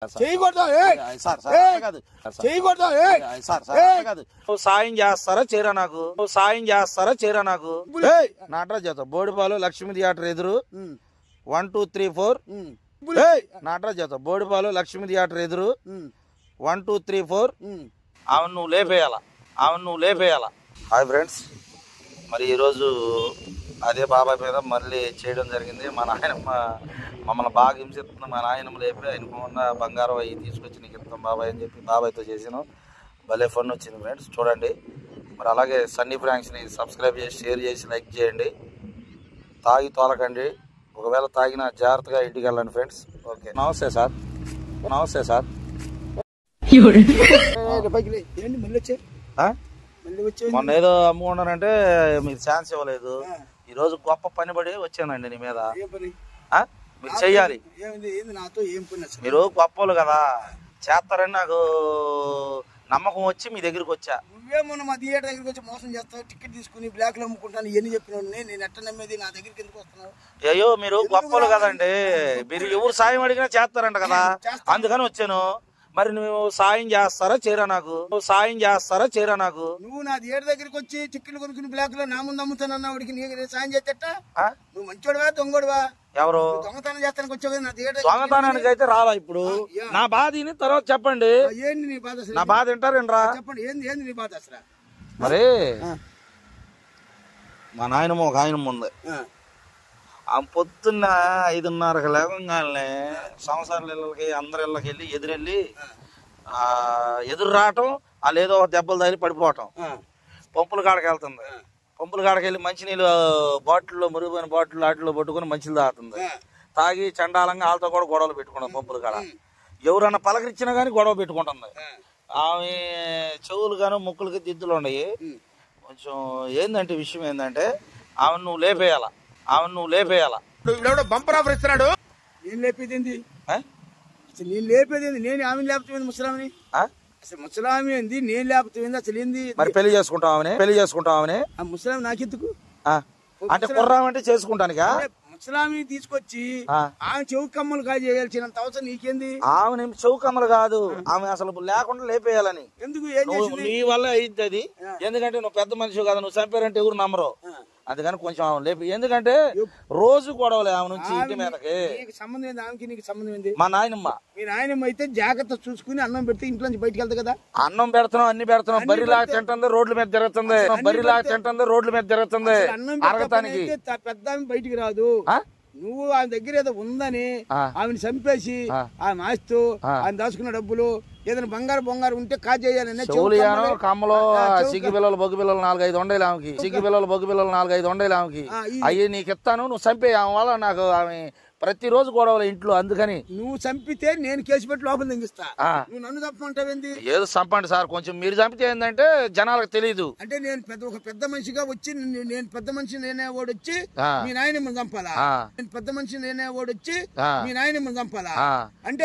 సాయం చేస్తారా చేరా నాకు సాయం చేస్తారా చేరా నాకు నాటరాజ్ చేత బోడిపాలు లక్ష్మీ థియేటర్ ఎదురు 1 2 3 4 నాటరాజ్ చేత బోడిపాలు లక్ష్మీ థియేటర్ ఎదురు 1 2 3 4 అవును నువ్వు లేపేయాలా హాయ్ ఫ్రెండ్స్, మరి ఈరోజు అదే బాబాయ్ మీద మళ్ళీ చేయడం జరిగింది. మా నాయనమ్మ మమ్మల్ని బాగా హింసిస్తుంది. మా నాయనమ్మ లేపి ఆయనకు ఉన్న బంగారం అవి తీసుకొచ్చి నీకు ఇస్తాం బాబాయ్ అని చెప్పి బాబాయ్తో చేసాను. భలే ఫన్ వచ్చింది ఫ్రెండ్స్, చూడండి. మరి అలాగే సన్నీ ఫ్రాంక్స్ని సబ్స్క్రైబ్ చేసి షేర్ చేసి లైక్ చేయండి. తాగి తోలకండి, ఒకవేళ తాగినా జాగ్రత్తగా ఇంటికి వెళ్ళండి ఫ్రెండ్స్. ఓకే, నమస్తే సార్. మొన్న ఏదో అమ్ముకున్నానంటే మీరు ఛాన్స్ ఇవ్వలేదు. ఈ రోజు గొప్ప పని పడి వచ్చానండి నీ మీద. మీరు చెయ్యాలి, మీరు గొప్పలు కదా, చేస్తారని నాకు నమ్మకం వచ్చి మీ దగ్గరికి వచ్చా. నువ్వేమన్నా మా థియేటర్ దగ్గరికి వచ్చి మోసం చేస్తావు, టికెట్ తీసుకుని బ్లాక్ లో అమ్ముకుంటాను ఎన్ని చెప్పిన నేను ఎట్ట నమ్మేది? నా దగ్గరికి ఎందుకు వస్తున్నావు? అయ్యో మీరు గొప్పలు కదండి, మీరు ఎవరు సాయం అడిగినా చేస్తారంట కదా, అందుకని వచ్చాను. మరి నువ్వు సాయం చేస్తారా చేరా నాకు నువ్వు నా థియేటర్ దగ్గరికి వచ్చి టికెట్లు కొనుక్కుని బ్లాక్ లో నా ముందు అమ్ముతానన్నా వాడికి నీకు సాయం చేసేట? నువ్వు మంచోడువా దొంగోడువా? ఎవరు దొంగతనం చేస్తానికి వచ్చావు నా థియేటర్? దొంగతనానికి అయితే రాలా. ఇప్పుడు నా బాధ తర్వాత చెప్పండి. ఏంది నీ బాధ? నా బాధ వింటారేంట్రా? చెప్పండి, ఏంది నీ బాధ అసలు? మరి మా నాయనమ్మ ఒక ఆయనమ్మ ఉంది. ఆ పొద్దున్న 5:30కి లేవగానే సంవత్సరాల ఇళ్ళకి అందరి ఇళ్ళకి వెళ్ళి ఎదురు రావటం, వాళ్ళు ఏదో దెబ్బలు తగిలి పడిపోవటం. పంపుల కాడకి వెళ్తుంది. పంపుల కాడకి వెళ్ళి మంచినీళ్ళు బాటిల్లో మురిగిపోయిన బాటిల్ వాటిలో పట్టుకుని మంచిలు తాగుతుంది. తాగి చండాలంగా వాళ్ళతో కూడా గొడవలు పెట్టుకుంటుంది. పంపుల కాడ ఎవరన్నా పలకరించినా కానీ గొడవ పెట్టుకుంటుంది. ఆమె చెవులు గాను ముక్కులకి దిద్దులు ఉన్నాయి. కొంచెం ఏంటంటే విషయం ఏంటంటే ఆమెను నువ్వు లేపేయాలా. బంపర్ ఆఫర్ ఇస్తున్నాడు. నేను లేపేది ఏంది? అసలు నేను లేపేది ఏంది? నేను ఆమెను లేపుతుంది ముసలామిని. అసలు ముసలామి ఏంది? నేను లేపుతుంది అసలు ఏంది? మరి పెళ్లి చేసుకుంటామని ఆ ముసలామి నాకెందుకు? అంటే కుర్రామంటే చేసుకుంటానుగా. ముసలామిని తీసుకొచ్చి ఆమె చెవు కమ్మలు కాదు చేయాల్సినంత అవసరం నీకేంది? ఆమె చెవు కమ్మలు కాదు, ఆమె అసలు లేకుండా లేపేయాలని. ఎందుకు? నీ వల్ల అయింది అది. ఎందుకంటే నువ్వు పెద్ద మనిషి కదా, నువ్వు చంపారంటే ఎవరు నమ్మరు. అందుకని కొంచెం ఆమె లేపి. ఎందుకంటే రోజు గొడవలే ఆమె నుంచి ఇంటి మీదకి. సంబంధం ఏంది ఆమెకి నీకు సంబంధం ఏంది? మా నాయనమ్మ. మీ నాయనమ్మ అయితే జాగ్రత్త చూసుకుని అన్నం పెడితే ఇంట్లో నుంచి బయటకు వెళ్తా కదా. అన్నం పెడుతున్నాం, అన్ని పెడుతున్నాం. బరిలా తింటుంది, రోడ్ల మీద తిరుగుతుంది. అరగతానికి పెద్ద ఆమె బయటికి రాదు. నువ్వు ఆమె దగ్గర ఏదో ఉందని ఆమెను చంపేసి ఆమె ఆస్తూ ఆమె దాచుకున్న డబ్బులు ఏదైనా బంగారు ఉంటే కాజేయాలని కమ్మలో సిగ్గు పిల్లలు బొగ్గు పిల్లలు 4-5 ఉండేది ఆమెకి. అయ్యి నీకు ఇస్తాను, నువ్వు చంపే. ఆమె వల్ల నాకు ఆమె ప్రతిరోజు గొడవలు ఇంట్లో. అందుకని నువ్వు చంపితే నేను కేసు పెట్టి లోపల దింగిస్తా. నువ్వు నన్ను చంపమంటావేంది? ఏదో చంపండి సార్, కొంచెం మీరు చంపితే ఏంటంటే జనాలకు తెలియదు. అంటే నేను ఒక పెద్ద మనిషిగా వచ్చి నేను పెద్ద మనిషి నేనే ఓడొచ్చి మీ నాయనమ్మని చంపాలా? నేను పెద్ద మనిషి నేనే ఓడొచ్చి మీ నాయనమ్మని చంపాలా? అంటే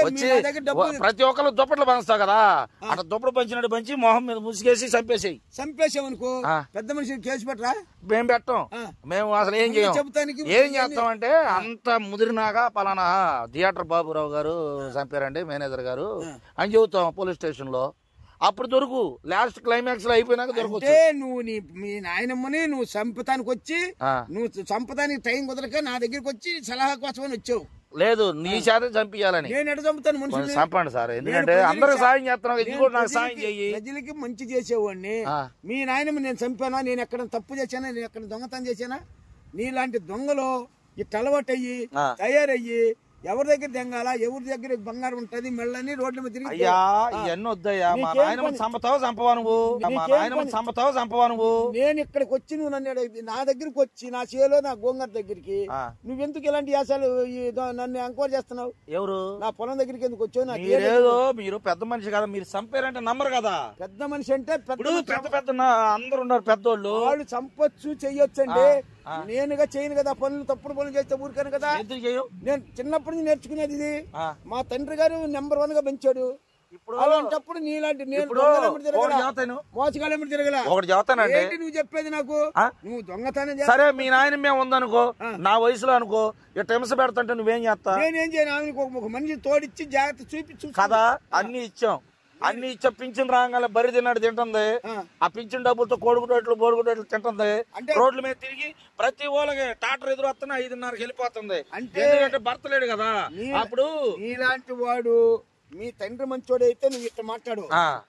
ప్రతి ఒక్కరు దుప్పట్లు పంచుతావు కదా, అట్లా దుప్పట్లు పంచినట్టు పంచి మొహం మీద ముసిగేసి చంపేసావనుకో పెద్ద మనిషిని కేసు పెట్టరా? మేము పెట్టం. మేము అసలు ఏం చేస్తామంటే అంత ముదిరినాక పలానా థియేటర్ బాబురావు గారు చంపారండి మేనేజర్ గారు అని చెబుతాం పోలీస్ స్టేషన్ లో. అప్పుడు దొరుకు లాస్ట్ క్లైమాక్స్ లో అయిపోయినాక దొరుకు. నువ్వు మీ నాయనమ్మని నువ్వు చంపటానికి వచ్చి నువ్వు చంపడానికి టైం కుదరక నా దగ్గరికి వచ్చి సలహా కోసం వచ్చావు. లేదు, నీ చేత చంపించాలని. నేను ఎడ చంపుతాను మనుషులు? చంపండి సార్, ఎందుకంటే అందరికి సాయం చేస్తున్నావు, ఇది కూడా నాకు సాయం చెయ్యి. ప్రజలకి మంచి చేసేవాడిని. మీ నాయనమ్మ నేను చంపానా? నేను ఎక్కడ తప్పు చేశానా? నేను ఎక్కడ దొంగతనం చేశానా? నీలాంటి దొంగలు ఇట్లా అలవాటయ్యి తయారయ్యి ఎవరి దగ్గర దెంగాల, ఎవరి దగ్గర బంగారం ఉంటది మెళ్ళని రోడ్ల మీద తిరిగి. అయ్యా ఇవన్నీ వద్దయ్యా, మా నాయనమ్మ చంపుతావు చంపవా నువ్వు? నేను ఇక్కడికి వచ్చి నువ్వు నన్ను నా దగ్గరికి వచ్చి నా చేలో నా గోంగర్ దగ్గరికి నువ్వెందుకు ఇలాంటి యాసాలు నన్ను ఎంక్వైరీ చేస్తున్నావు? ఎవరు? నా పొలం దగ్గరికి ఎందుకు వచ్చావు? మీరేదో మీరు పెద్ద మనిషి కదా, మీరు చంపారంటే నమ్మరు కదా. పెద్ద మనిషి అంటే పెద్ద అందరు ఉన్నారు పెద్దోళ్ళు, వాళ్ళు చంపొచ్చు చెయ్యొచ్చండి. నేనుగా చేయను కదా పనులు, తప్పుడు పనులు చేస్తే ఊరికాను కదా. నేను చిన్నప్పటి నుంచి నేర్చుకునేది ఇది. మా తండ్రి గారు నెంబర్ 1 గా పెంచాడు. ఇప్పుడు అలాంటప్పుడు నీలాంటి మోసగాళ్ళు తిరగల ఒకటి చెబుతానండి. నువ్వు చెప్పేది నాకు నువ్వు దొంగతనం సరే మీ నాయన మేము ఉందనుకో, నా వయసులో అనుకో, ఇట్ట హింస పెడతంటే నువ్వేం చేస్తా? నేనేం చేయను, ఒక మనిషి తోడిచ్చి జాగ్రత్త చూపించు కదా. అన్ని ఇచ్చాం, అన్ని ఇచ్చా. పింఛన్ రాగానే బరి తిన్నాడు తింటుంది. ఆ పింఛన్ డబ్బులతో కోడుగుడ్డట్లు బోడుగుడ్డట్లు తింటుంది. రోడ్ల మీద తిరిగి ప్రతి ఊళ్ళకి టాటర్ ఎదురు వస్తున్నా 5:30కి వెళ్ళిపోతుంది. అంటే భర్త లేడు కదా. అప్పుడు నీలాంటి వాడు మీ తండ్రి మంచోడు అయితే నువ్వు ఇట్లా మాట్లాడు.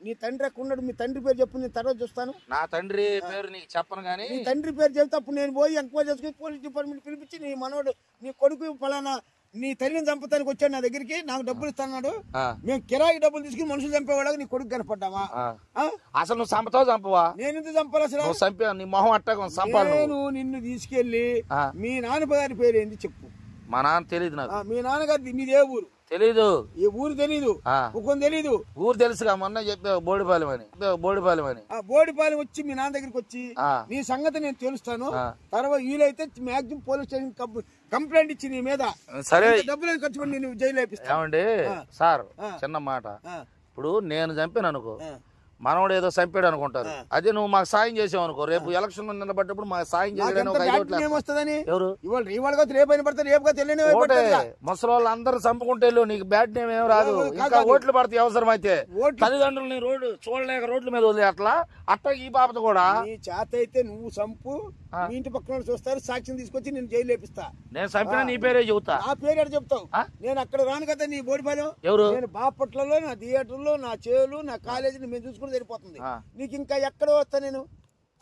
నీ తండ్రి ఎక్కడ ఉన్నాడు? మీ తండ్రి పేరు చెప్పు, నేను తర్వాత చూస్తాను. నా తండ్రి పేరు నీకు చెప్పను గానీ, నీ తండ్రి పేరు చెప్తే అప్పుడు నేను పోయి ఎంక్వైరీ చేసుకుని పోలీస్ డిపార్ట్మెంట్ పిలిపించి నీ మనోడు నీ కొడుకు ఫలానా నీ తల్లిని చంపుతానికి వచ్చాడు నా దగ్గరికి, నాకు డబ్బులు ఇస్తాడు. మేము కిరాయి డబ్బులు తీసుకుని మనుషులు చంపేవాళ్ళకి నీ కొడుకు కనపడ్డావా? అసలు నువ్వు చంపుతావు చంపవా? నేను ఎందుకు చంపాలి అసలు? చంపా నీ మొహం అట్టా చంపాలి. నేను నిన్ను తీసుకెళ్లి మీ నాన్నగారి పేరు ఏంది చెప్పు. మా నాన్న తెలియదు నాకు. మీ నాన్నగారి మీదే ఊరు తెలీదు. ఈ ఊరు తెలీదు, ముఖం తెలీదు. ఊరు తెలుసుగా, మొన్న చెప్పావు బోడిపాలెం అని. బోడిపాలెం అని బోడిపాలెం వచ్చి మీ నాన్న దగ్గరికి వచ్చి నీ సంగతి నేను తెలుస్తాను. తర్వాత వీలైతే మాక్సిమం పోలీస్ స్టేషన్ కంప్లైంట్ ఇచ్చి నీ మీద సరే డబ్బులు ఖర్చు పెట్టి నేను జైలు వేపిస్తాను. ఏమండి సార్, చిన్న మాట. ఇప్పుడు నేను చంపాను అనుకో, మనోడు ఏదో చంపాడు అనుకుంటారు. అదే నువ్వు మాకు సాయం చేసావు అనుకో, రేపు ఎలక్షన్ నిలబడ్డప్పుడు మాకు సాయం చేయడానికి ఎవరు ముసలి వాళ్ళు అందరూ చంపుకుంటే నీకు బ్యాడ్ నేమ్ ఏం రాదు. ఇంకా ఓట్లు పడతాయి అవసరం అయితే. తల్లిదండ్రులని రోడ్డు చూడలేక రోడ్ల మీద వదిలే అట్లా ఈ బాబత కూడా చేత అయితే నువ్వు చంపు, మీ ఇంటి పక్కన చూస్తారు, సాక్ష్యం తీసుకొచ్చి నేను జైలు లేపిస్తా. నేను చంపినా నీ పేరే చెబుతా. నా పేరు ఎక్కడ చెప్తావు? నేను అక్కడ రాను కదా నీ బోడిపాలెం. ఎవరు? నేను బాపట్లలో నా థియేటర్లో నా చేలు నా కాలేజీని మేము చూసుకుని సరిపోతుంది. నీకు ఇంకా ఎక్కడ వస్తా? నేను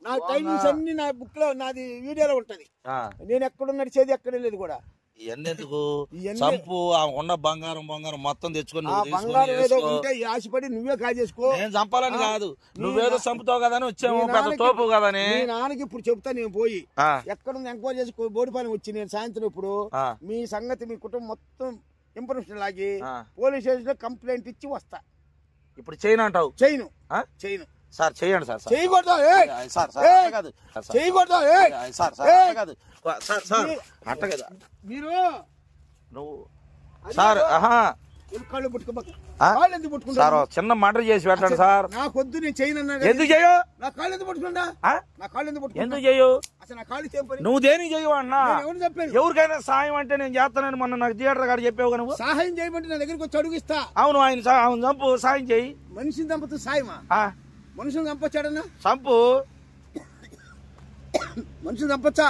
నా టైమింగ్స్ అన్ని నా బుక్ లో నాది వీడియోలో ఉంటది. నేను ఎక్కడ నడిచేది ఎక్కడ లేదు కూడా. ఎందుకు చంపు ఉన్న బంగారం మొత్తం తెచ్చుకొని బంగారం ఏదో ఉంటే ఆశపడి నువ్వే కాజేసుకో. నేను చంపాలని కాదు, నువ్వేదో చంపుతావు కదా అని వచ్చాము, పెద్ద తోపు కదని. మీ నాన్నకి ఇప్పుడు చెప్తా, నేను పోయి ఎక్కడ ఎంక్వైరీ చేసుకో. బోడిపాలెం వచ్చి నేను సాయంత్రం ఇప్పుడు మీ సంగతి మీ కుటుంబం మొత్తం ఇన్ఫర్మేషన్ లాగి పోలీస్ స్టేషన్ లో కంప్లైంట్ ఇచ్చి వస్తా. ఇప్పుడు చేయను అంటావు? చేయను సార్, చేయండి సార్. చేయకూడదు చేయకూడదు అట్ట కదా మీరు నువ్వు సార్. కళ్ళు సార్ చిన్న మర్డర్ చేసి పెట్టండి సార్. నాకొద్దు, నేను చేయను. ఎందుకు చేయవు? నా కాళ్ళు ఎందుకు పట్టుకుంటా? నా కాళ్ళు ఎందుకు చేయవు? అసలు నా కాళ్ళు చేయ నువ్వు దేనికి చేయవు అన్నా? ఎవరు చెప్పాను? ఎవరికైనా సాయం అంటే నేను చేస్తానని మొన్న నాకు థియేటర్ గారు చెప్పావు. నువ్వు సహాయం చేయమంటే నా దగ్గరికి వచ్చి అడుగుస్తా. అవును, ఆయన చంపు, సాయం చేయి. మనిషిని చంపుతూ సాయమా? మనుషులు చంపొచ్చాడన్నా? చంపు. మనుషులు చంపొచ్చా?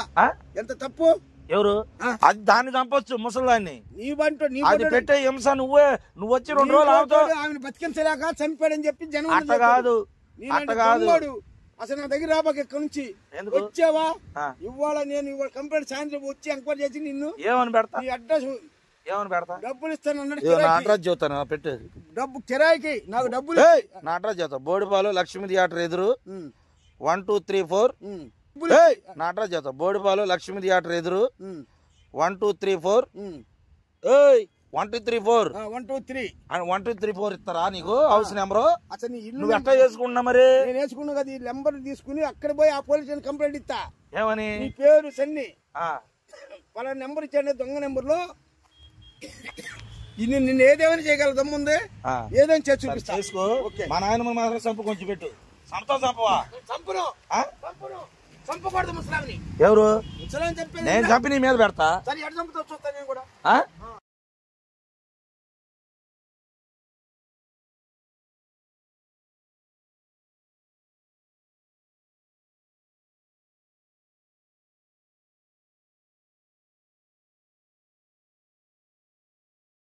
ఎంత తప్పు? ఎవరు? అది దాన్ని చంపొచ్చు, ముసలాన్ని. అది పెట్టే హింస నువ్వు వచ్చి 2 రోజులు అవుతావు. ఆమెను బతికించలేక చంపాడని చెప్పి జనం అట్ట కాదు. అసలు నా దగ్గర రాబాక ఇక్కడ నుంచి వచ్చావా? ఇవాళ నేను కంప్లైంట్ సాయంత్రం వచ్చి ఎంక్వైరీ చేసి నిన్ను ఏమని పెడతా? నీ అడ్రస్ ఏమని పెడతా? డబ్బులు ఇస్తాను అన్నాడు. అడ్రస్ చెబుతాను, పెట్టేది డబ్బు కిరాయికి నాకు డబ్బులు. నా అడ్రస్ చెబుతా. బోడిపాలు లక్ష్మీ థియేటర్ ఎదురు 1 2 3 4. నా అడ్రస్ చెబుతా. బోడిపాలు లక్ష్మీ థియేటర్ ఎదురు 1 2 3 4. 1 2 3 4 1 2 3 1 2 3 4 ఇస్తారా నీకు హౌస్ నెంబరు? అసలు నువ్వు ఎట్లా చేసుకున్నా? మరి నేను వేసుకున్నా కదా, ఈ నెంబర్ తీసుకుని అక్కడ పోయి ఆ పోలీస్ స్టేషన్ కంప్లైంట్ ఇస్తా. ఏమని? నీ పేరు సన్ని వాళ్ళ నెంబర్ ఇచ్చాడు, దొంగ నెంబర్ లో. నిన్ను ఏదేమైనా చేయగల దమ్ముంది, ఏదైనా చేసి చూపిస్తా. చేసుకో. మా నాయనమ్మ మాత్రం చంపు కొంచెం పెట్టు. చంపవా? చంపకూడదు ముసలామిని. ఎవరు? ముసలామని చెప్పేది నేను చంపి నీ మీద పెడతా. సరే, ఎడ చంపుతావు చూస్తా నేను కూడా.